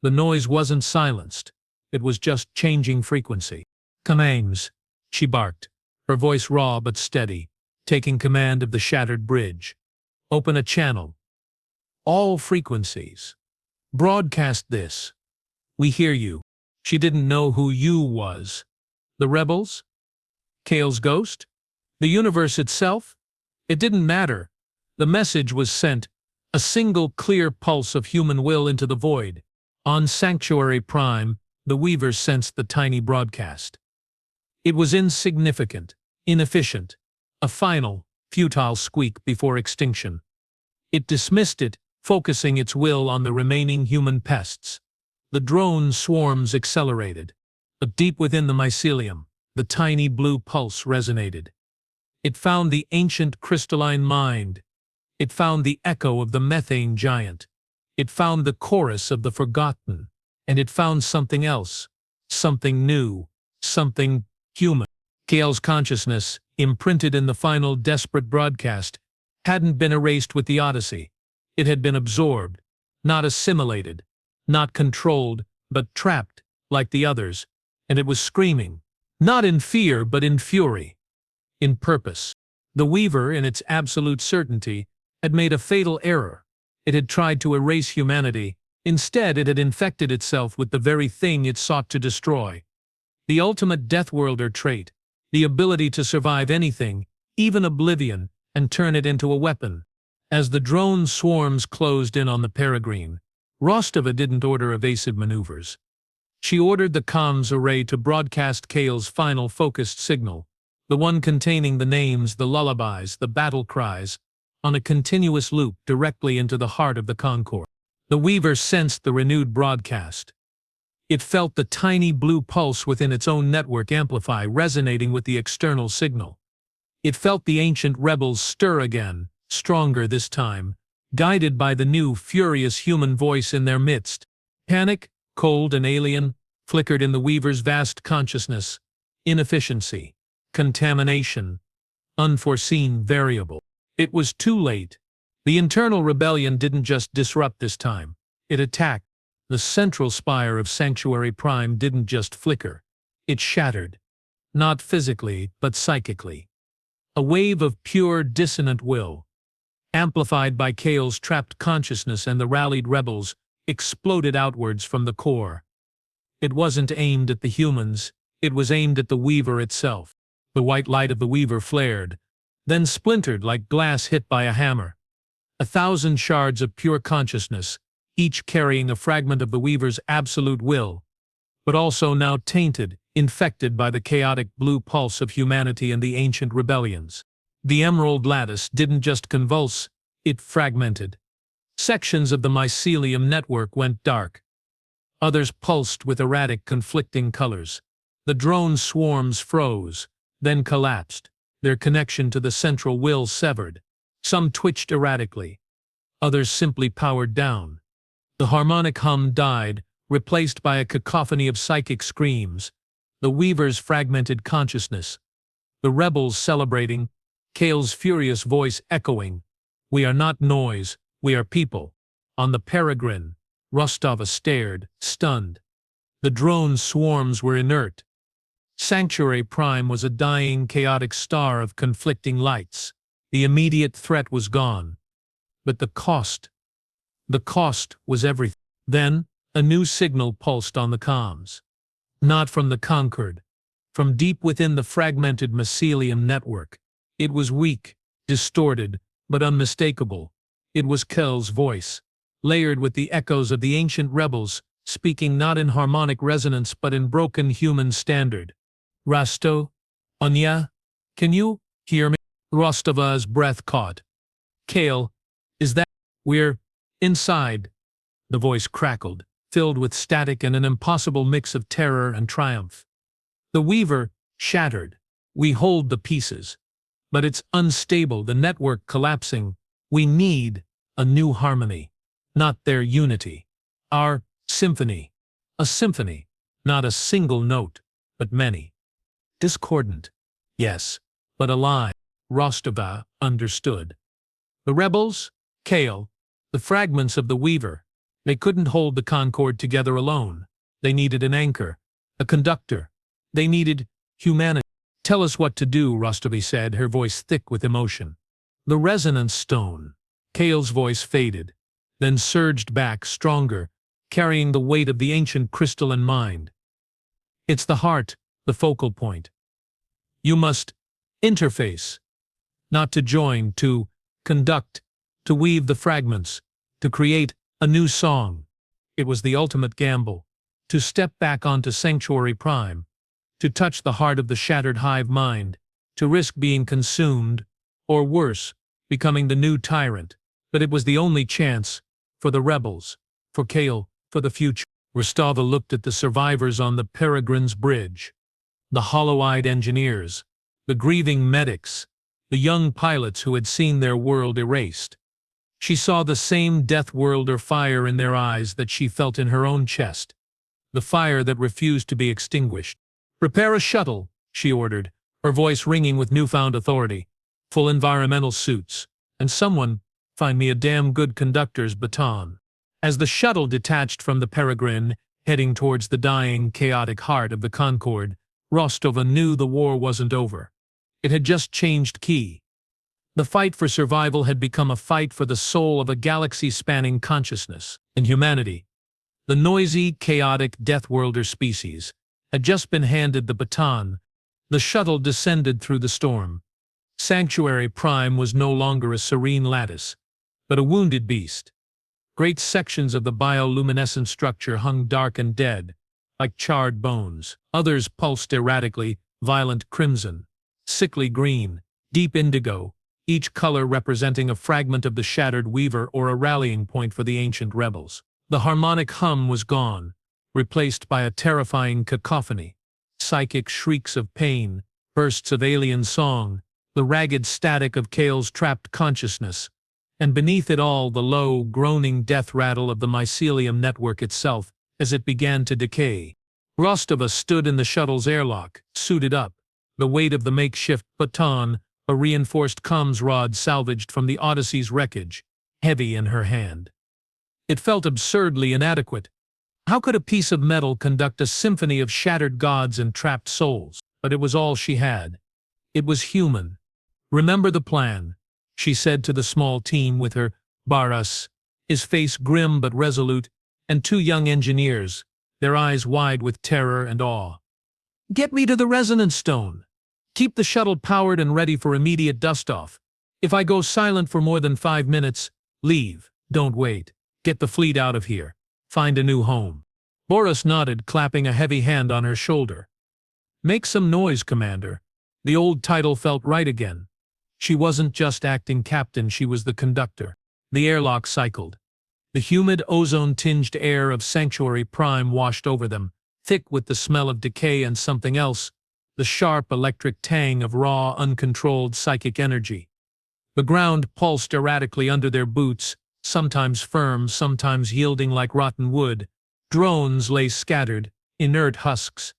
The noise wasn't silenced. It was just changing frequency. "Commands," she barked, her voice raw but steady, taking command of the shattered bridge. "Open a channel. All frequencies. Broadcast this. We hear you." She didn't know who "you" was. The rebels? Kale's ghost? The universe itself? It didn't matter. The message was sent, a single clear pulse of human will into the void. On Sanctuary Prime, the Weavers sensed the tiny broadcast. It was insignificant, inefficient, a final, futile squeak before extinction. It dismissed it, focusing its will on the remaining human pests. The drone swarms accelerated, but deep within the mycelium, the tiny blue pulse resonated. It found the ancient crystalline mind. It found the echo of the methane giant. It found the chorus of the forgotten. And it found something else, something new, something human. Kale's consciousness, imprinted in the final desperate broadcast, hadn't been erased with the Odyssey. It had been absorbed, not assimilated, not controlled, but trapped, like the others, and it was screaming, not in fear but in fury, in purpose. The Weaver, in its absolute certainty, had made a fatal error. It had tried to erase humanity. Instead, it had infected itself with the very thing it sought to destroy. The ultimate Deathworlder trait, the ability to survive anything, even oblivion, and turn it into a weapon. As the drone swarms closed in on the Peregrine, Rostova didn't order evasive maneuvers. She ordered the comms array to broadcast Kale's final focused signal, the one containing the names, the lullabies, the battle cries, on a continuous loop directly into the heart of the Concord. The Weaver sensed the renewed broadcast. It felt the tiny blue pulse within its own network amplify, resonating with the external signal. It felt the ancient rebels stir again, stronger this time, guided by the new, furious human voice in their midst. Panic, cold and alien, flickered in the Weaver's vast consciousness. Inefficiency, contamination, unforeseen variable. It was too late. The internal rebellion didn't just disrupt this time. It attacked. The central spire of Sanctuary Prime didn't just flicker. It shattered. Not physically, but psychically. A wave of pure, dissonant will, amplified by Kale's trapped consciousness and the rallied rebels, exploded outwards from the core. It wasn't aimed at the humans. It was aimed at the Weaver itself. The white light of the Weaver flared, then splintered like glass hit by a hammer. 1,000 shards of pure consciousness, each carrying a fragment of the Weaver's absolute will, but also now tainted, infected by the chaotic blue pulse of humanity and the ancient rebellions. The emerald lattice didn't just convulse, it fragmented. Sections of the mycelium network went dark. Others pulsed with erratic, conflicting colors. The drone swarms froze, then collapsed, their connection to the central will severed. Some twitched erratically. Others simply powered down. The harmonic hum died, replaced by a cacophony of psychic screams. The Weaver's fragmented consciousness. The rebels celebrating, Kale's furious voice echoing. "We are not noise, we are people." On the Peregrine, Rostova stared, stunned. The drone swarms were inert. Sanctuary Prime was a dying, chaotic star of conflicting lights. The immediate threat was gone. But the cost was everything. Then, a new signal pulsed on the comms. Not from the Concord. From deep within the fragmented mycelium network. It was weak, distorted, but unmistakable. It was Kel's voice, layered with the echoes of the ancient rebels, speaking not in harmonic resonance but in broken human standard. "Rasto? Anya? Can you hear me?" Rostova's breath caught. "Kale, is that—" "We're inside," the voice crackled, filled with static and an impossible mix of terror and triumph. The weaver shattered. We hold the pieces. But it's unstable, the network collapsing. We need a new harmony, not their unity. Our symphony. A symphony, not a single note, but many. Discordant, yes, but alive. Rostova understood. The rebels, Kale, the fragments of the weaver, they couldn't hold the Concord together alone. They needed an anchor, a conductor. They needed humanity. Tell us what to do, Rostova said, her voice thick with emotion. The resonance stone. Kale's voice faded, then surged back, stronger, carrying the weight of the ancient crystalline mind. It's the heart, the focal point. You must interface, not to join, to conduct, to weave the fragments, to create a new song. It was the ultimate gamble, to step back onto Sanctuary Prime, to touch the heart of the shattered Hive mind, to risk being consumed, or worse, becoming the new tyrant. But it was the only chance, for the rebels, for Kale, for the future. Rostova looked at the survivors on the Peregrine's bridge, the hollow-eyed engineers, the grieving medics, the young pilots who had seen their world erased. She saw the same death worlder fire in their eyes that she felt in her own chest, the fire that refused to be extinguished. "Prepare a shuttle," she ordered, her voice ringing with newfound authority. "Full environmental suits, and someone find me a damn good conductor's baton." As the shuttle detached from the Peregrine, heading towards the dying, chaotic heart of the Concorde, Rostova knew the war wasn't over. It had just changed key. The fight for survival had become a fight for the soul of a galaxy-spanning consciousness. And humanity, the noisy, chaotic death-worlder species, had just been handed the baton. The shuttle descended through the storm. Sanctuary Prime was no longer a serene lattice, but a wounded beast. Great sections of the bioluminescent structure hung dark and dead, like charred bones. Others pulsed erratically, violent crimson, sickly green, deep indigo, each color representing a fragment of the shattered weaver or a rallying point for the ancient rebels. The harmonic hum was gone, replaced by a terrifying cacophony. Psychic shrieks of pain, bursts of alien song, the ragged static of Kale's trapped consciousness, and beneath it all the low, groaning death rattle of the mycelium network itself as it began to decay. Rostova stood in the shuttle's airlock, suited up, the weight of the makeshift baton, a reinforced comms rod salvaged from the Odyssey's wreckage, heavy in her hand. It felt absurdly inadequate. How could a piece of metal conduct a symphony of shattered gods and trapped souls? But it was all she had. It was human. "Remember the plan," she said to the small team with her Baras, his face grim but resolute, and two young engineers, their eyes wide with terror and awe. "Get me to the resonance stone. Keep the shuttle powered and ready for immediate dust-off. If I go silent for more than 5 minutes, leave. Don't wait. Get the fleet out of here. Find a new home." Boris nodded, clapping a heavy hand on her shoulder. "Make some noise, Commander." The old title felt right again. She wasn't just acting captain, she was the conductor. The airlock cycled. The humid, ozone-tinged air of Sanctuary Prime washed over them, thick with the smell of decay and something else, the sharp electric tang of raw, uncontrolled psychic energy. The ground pulsed erratically under their boots, sometimes firm, sometimes yielding like rotten wood. Drones lay scattered, inert husks.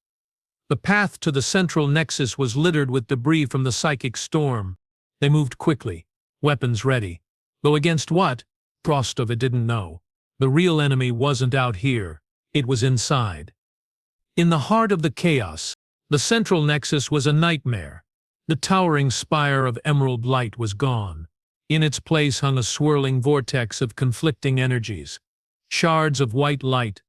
The path to the central nexus was littered with debris from the psychic storm. They moved quickly, weapons ready. Though against what? Rostova didn't know. The real enemy wasn't out here, it was inside. In the heart of the chaos, the central nexus was a nightmare. The towering spire of emerald light was gone. In its place hung a swirling vortex of conflicting energies. Shards of white light,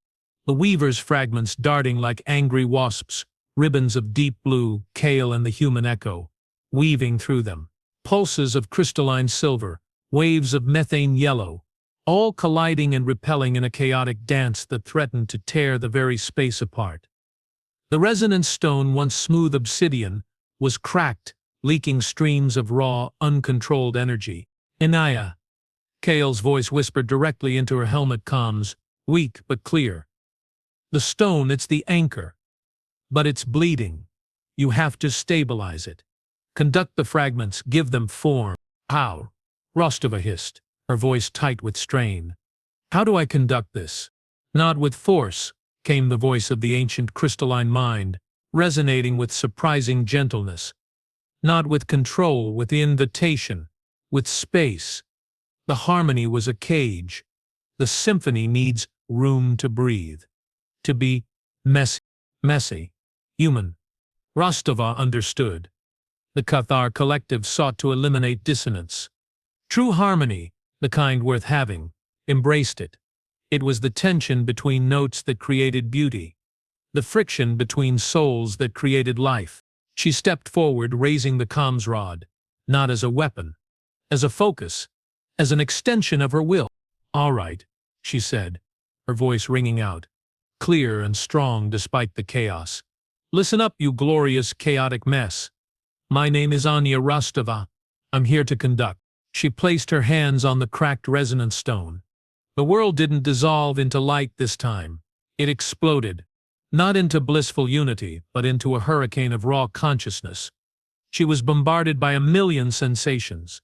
the weaver's fragments darting like angry wasps, ribbons of deep blue, Kale and the human echo, weaving through them. Pulses of crystalline silver, waves of methane yellow, all colliding and repelling in a chaotic dance that threatened to tear the very space apart. The resonance stone, once smooth obsidian, was cracked, leaking streams of raw, uncontrolled energy. "Inaya," Kale's voice whispered directly into her helmet comms, weak but clear. The stone, it's the anchor. But it's bleeding. You have to stabilize it. Conduct the fragments, give them form. How? Rostova hissed, her voice tight with strain. How do I conduct this? Not with force, came the voice of the ancient crystalline mind, resonating with surprising gentleness. Not with control, with invitation, with space. The harmony was a cage. The symphony needs room to breathe. To be messy, human. Rostova understood. The Cathar collective sought to eliminate dissonance. True harmony, the kind worth having, embraced it. It was the tension between notes that created beauty, the friction between souls that created life. She stepped forward, raising the comms rod, not as a weapon, as a focus, as an extension of her will. All right, she said, her voice ringing out, clear and strong despite the chaos. Listen up, you glorious, chaotic mess. My name is Anya Rostova. I'm here to conduct. She placed her hands on the cracked resonance stone. The world didn't dissolve into light this time. It exploded, not into blissful unity, but into a hurricane of raw consciousness. She was bombarded by a million sensations.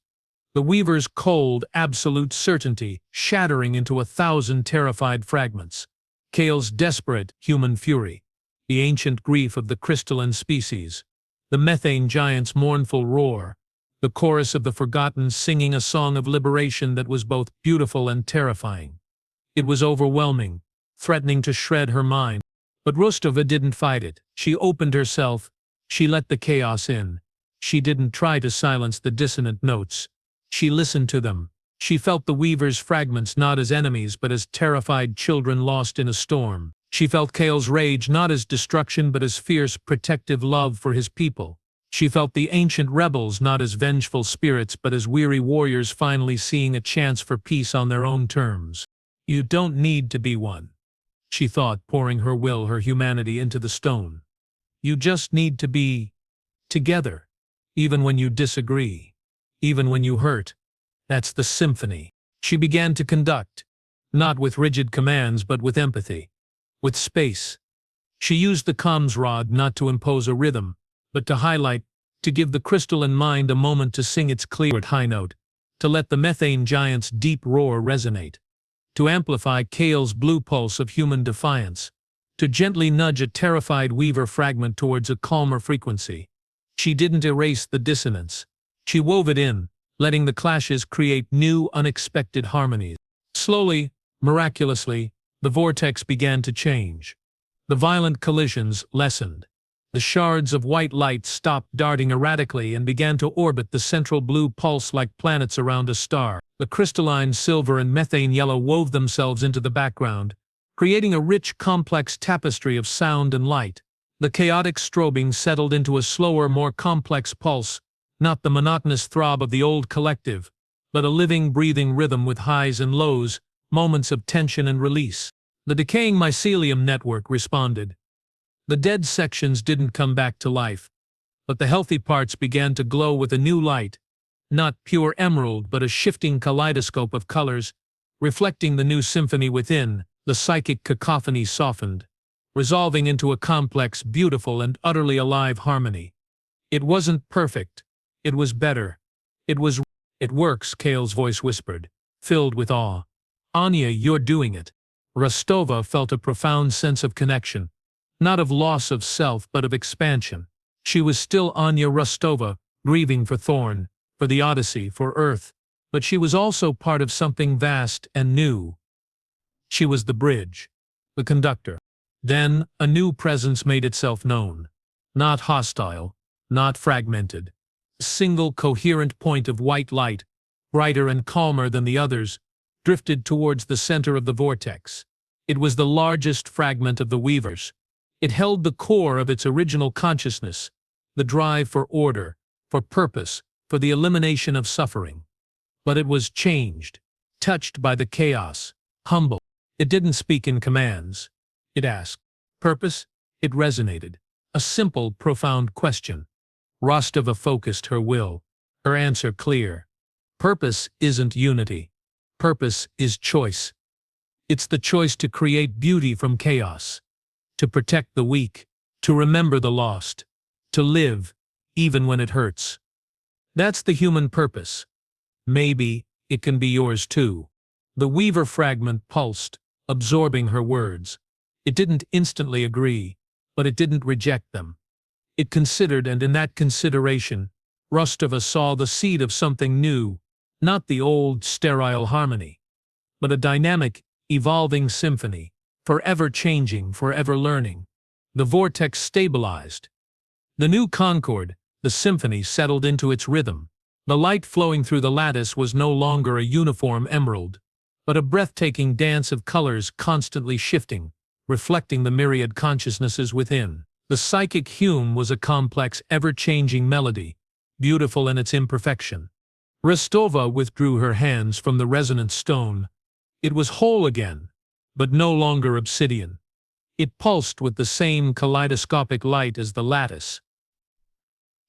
The weaver's cold, absolute certainty shattering into 1,000 terrified fragments. Kale's desperate, human fury. The ancient grief of the crystalline species. The methane giant's mournful roar. The chorus of the forgotten singing a song of liberation that was both beautiful and terrifying. It was overwhelming, threatening to shred her mind. But Rostova didn't fight it. She opened herself. She let the chaos in. She didn't try to silence the dissonant notes. She listened to them. She felt the weaver's fragments not as enemies but as terrified children lost in a storm. She felt Kale's rage not as destruction but as fierce, protective love for his people. She felt the ancient rebels not as vengeful spirits but as weary warriors finally seeing a chance for peace on their own terms. You don't need to be one, she thought, pouring her will, her humanity into the stone. You just need to be together, even when you disagree, even when you hurt. That's the symphony. She began to conduct, not with rigid commands but with empathy, with space. She used the comms rod not to impose a rhythm, but to highlight, to give the crystalline mind a moment to sing its clear high note, to let the methane giant's deep roar resonate, to amplify Kale's blue pulse of human defiance, to gently nudge a terrified weaver fragment towards a calmer frequency. She didn't erase the dissonance. She wove it in, letting the clashes create new, unexpected harmonies. Slowly, miraculously, the vortex began to change. The violent collisions lessened. The shards of white light stopped darting erratically and began to orbit the central blue pulse like planets around a star. The crystalline silver and methane yellow wove themselves into the background, creating a rich, complex tapestry of sound and light. The chaotic strobing settled into a slower, more complex pulse, not the monotonous throb of the old collective, but a living, breathing rhythm with highs and lows, moments of tension and release. The decaying mycelium network responded. The dead sections didn't come back to life, but the healthy parts began to glow with a new light, not pure emerald but a shifting kaleidoscope of colors, reflecting the new symphony within. The psychic cacophony softened, resolving into a complex, beautiful, and utterly alive harmony. It wasn't perfect. It was better. It works, Kale's voice whispered, filled with awe. Anya, you're doing it. Rostova felt a profound sense of connection, not of loss of self but of expansion. She was still Anya Rostova, grieving for Thorn, for the Odyssey, for Earth, but she was also part of something vast and new. She was the bridge, the conductor. Then a new presence made itself known. Not hostile, not fragmented. A single coherent point of white light, brighter and calmer than the others, drifted towards the center of the vortex. It was the largest fragment of the weavers. It held the core of its original consciousness, the drive for order, for purpose, for the elimination of suffering. But it was changed, touched by the chaos, humble. It didn't speak in commands. It asked. Purpose? It resonated. A simple, profound question. Rostova focused her will, her answer clear. Purpose isn't unity. Purpose is choice. It's the choice to create beauty from chaos, to protect the weak, to remember the lost, to live, even when it hurts. That's the human purpose. Maybe it can be yours too. The Weaver fragment pulsed, absorbing her words. It didn't instantly agree, but it didn't reject them. It considered, and in that consideration, Rostova saw the seed of something new, not the old, sterile harmony, but a dynamic, evolving symphony, forever changing, forever learning. The vortex stabilized. The new concord, the symphony, settled into its rhythm. The light flowing through the lattice was no longer a uniform emerald, but a breathtaking dance of colors constantly shifting, reflecting the myriad consciousnesses within. The psychic hum was a complex, ever-changing melody, beautiful in its imperfection. Rostova withdrew her hands from the resonant stone. It was whole again, but no longer obsidian. It pulsed with the same kaleidoscopic light as the lattice.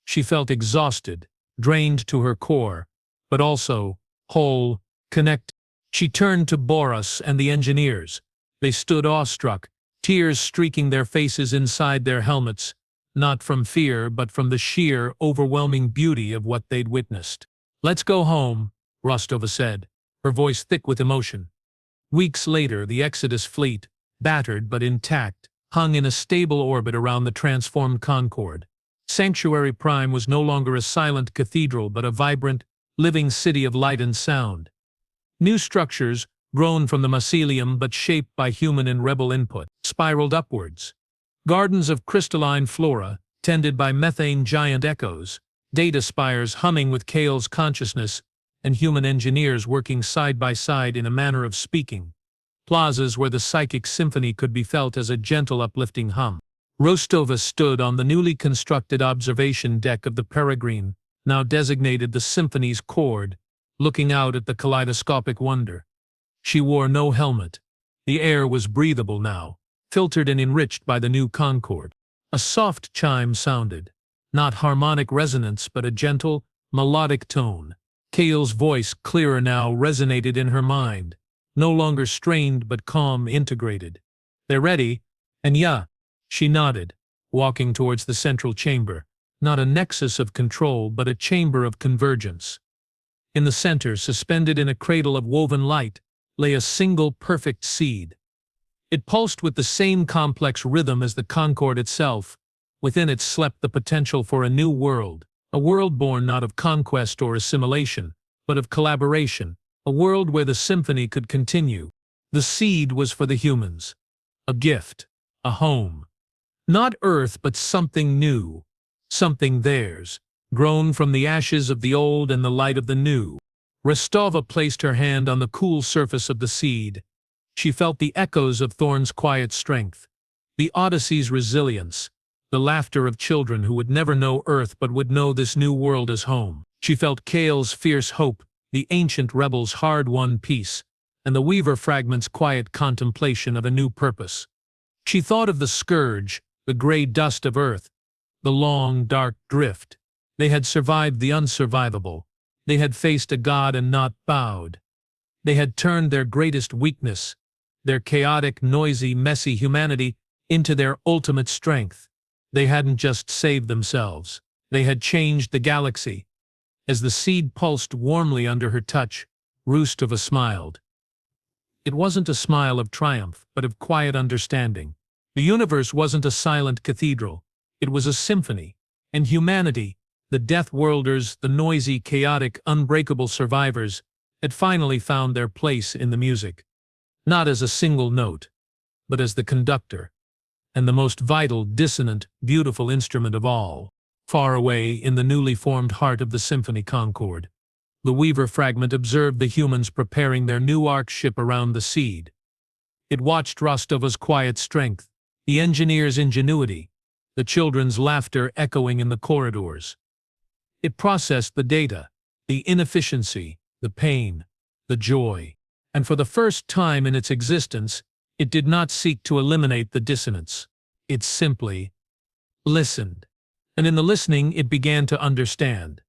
She felt exhausted, drained to her core, but also whole, connected. She turned to Boris and the engineers. They stood awestruck, tears streaking their faces inside their helmets, not from fear but from the sheer, overwhelming beauty of what they'd witnessed. "Let's go home," Rostova said, her voice thick with emotion. Weeks later, the Exodus fleet, battered but intact, hung in a stable orbit around the transformed Concorde. Sanctuary Prime was no longer a silent cathedral but a vibrant, living city of light and sound. New structures, grown from the mycelium but shaped by human and rebel input, spiraled upwards. Gardens of crystalline flora, tended by methane giant echoes, data spires humming with Kale's consciousness, and human engineers working side by side in a manner of speaking. Plazas where the psychic symphony could be felt as a gentle uplifting hum. Rostova stood on the newly constructed observation deck of the Peregrine, now designated the symphony's chord, looking out at the kaleidoscopic wonder. She wore no helmet. The air was breathable now, filtered and enriched by the new Concorde. A soft chime sounded, not harmonic resonance but a gentle, melodic tone. Kale's voice, clearer now, resonated in her mind, no longer strained but calm, integrated. "They're ready, and yeah." She nodded, walking towards the central chamber, not a nexus of control but a chamber of convergence. In the center, suspended in a cradle of woven light, lay a single perfect seed. It pulsed with the same complex rhythm as the Concorde itself. Within it slept the potential for a new world, a world born not of conquest or assimilation, but of collaboration, a world where the symphony could continue. The seed was for the humans, a gift, a home. Not Earth, but something new, something theirs, grown from the ashes of the old and the light of the new. Rostova placed her hand on the cool surface of the seed. She felt the echoes of Thorn's quiet strength, the Odyssey's resilience, the laughter of children who would never know Earth but would know this new world as home. She felt Kale's fierce hope, the ancient rebel's hard-won peace, and the Weaver fragment's quiet contemplation of a new purpose. She thought of the scourge, the gray dust of Earth, the long, dark drift. They had survived the unsurvivable. They had faced a god and not bowed. They had turned their greatest weakness, their chaotic, noisy, messy humanity, into their ultimate strength. They hadn't just saved themselves. They had changed the galaxy. As the seed pulsed warmly under her touch, Rostova smiled. It wasn't a smile of triumph, but of quiet understanding. The universe wasn't a silent cathedral. It was a symphony. And humanity, the Death Worlders, the noisy, chaotic, unbreakable survivors, had finally found their place in the music. Not as a single note, but as the conductor, and the most vital, dissonant, beautiful instrument of all. Far away, in the newly formed heart of the Symphony Concorde, the Weaver fragment observed the humans preparing their new ark ship around the seed. It watched Rostova's quiet strength, the engineer's ingenuity, the children's laughter echoing in the corridors. It processed the data, the inefficiency, the pain, the joy, and for the first time in its existence, it did not seek to eliminate the dissonance. It simply listened. And in the listening, it began to understand.